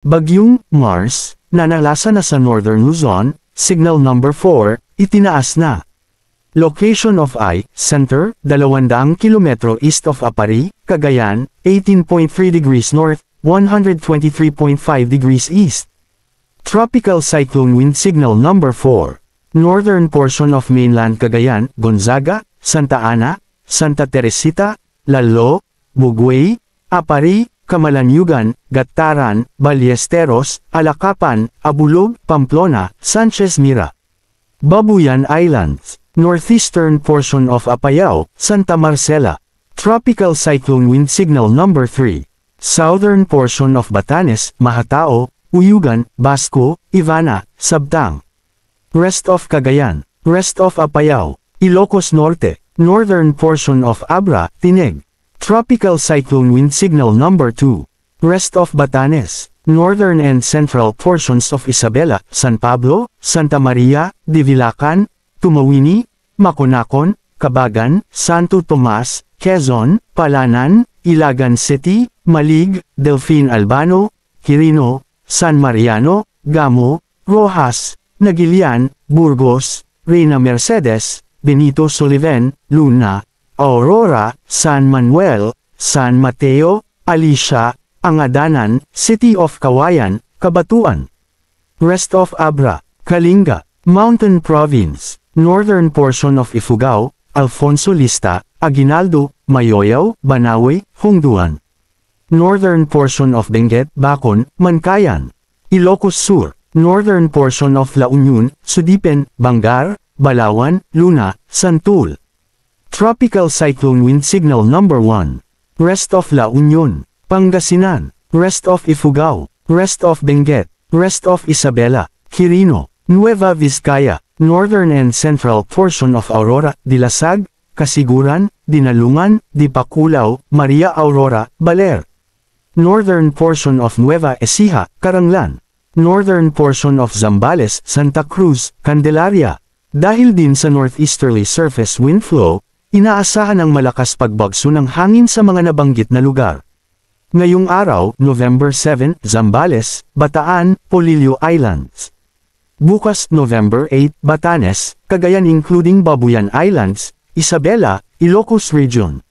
Bagyong Mars, nanalasa na sa Northern Luzon, signal number 4, itinaas na. Location of center, 200 kilometro east of Apari, Cagayan, 18.3 degrees north, 123.5 degrees east. Tropical cyclone wind signal number 4. Northern portion of mainland Cagayan, Gonzaga, Santa Ana, Santa Teresita, Lalo, Bugway, Apari, Camalaniugan, Gataran, Ballesteros, Alacapan, Abulog, Pamplona, Sanchez Mira. Babuyan Islands, northeastern portion of Apayao, Santa Marcela. Tropical cyclone wind signal number 3. Southern portion of Batanes, Mahatao, Uyugan, Basco, Ivana, Sabtang. Rest of Cagayan, rest of Apayao, Ilocos Norte, northern portion of Abra, Tineg. Tropical cyclone wind signal number 2. Rest of Batanes, northern and central portions of Isabela, San Pablo, Santa Maria, Divilacan, Tumawini, Maconacon, Cabagan, Santo Tomas, Quezon, Palanan, Ilagan City, Malig, Delfin Albano, Quirino, San Mariano, Gamo, Rojas, Nagilian, Burgos, Reina Mercedes, Benito Soliven, Luna, Aurora, San Manuel, San Mateo, Alicia, Angadanan, City of Kawayan, Kabatuan. Rest of Abra, Kalinga, Mountain Province, northern portion of Ifugao, Alfonso Lista, Aguinaldo, Mayoyaw, Banawe, Hongduan. Northern portion of Benguet, Bacon, Mankayan. Ilocos Sur, northern portion of La Union, Sudipen, Bangar, Balawan, Luna, Santul. Tropical cyclone wind signal number 1. Rest of La Union, Pangasinan, rest of Ifugao, rest of Benguet, rest of Isabela, Quirino, Nueva Vizcaya, northern and central portion of Aurora, Dilasag, Kasiguran, Dinalungan, Dipakulaw, Maria Aurora, Baler. Northern portion of Nueva Ecija, Caranglan. Northern portion of Zambales, Santa Cruz, Candelaria. Dahil din sa northeasterly surface wind flow, inaasahan ang malakas pagbagso ng hangin sa mga nabanggit na lugar. Ngayong araw, November 7, Zambales, Bataan, Polillo Islands. Bukas, November 8, Batanes, Cagayan including Babuyan Islands, Isabela, Ilocos Region.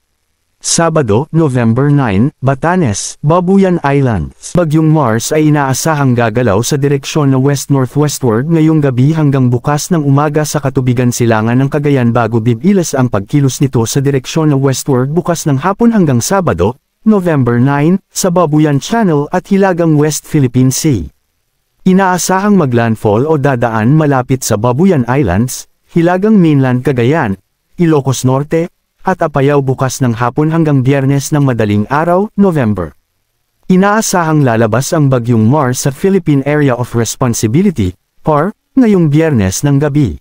Sabado, November 9, Batanes, Babuyan Islands. Bagyong Mars ay inaasahang gagalaw sa direksyon na west-northwestward ngayong gabi hanggang bukas ng umaga sa katubigan silangan ng Cagayan bago bibilas ang pagkilos nito sa direksyon na westward bukas ng hapon hanggang Sabado, November 9, sa Babuyan Channel at Hilagang West Philippine Sea. Inaasahang maglandfall o dadaan malapit sa Babuyan Islands, Hilagang Mainland Cagayan, Ilocos Norte, at Apayao bukas ng hapon hanggang Biyernes ng madaling araw, November. Inaasahang lalabas ang Bagyong Mars sa Philippine Area of Responsibility, PAR, ngayong Biyernes ng gabi.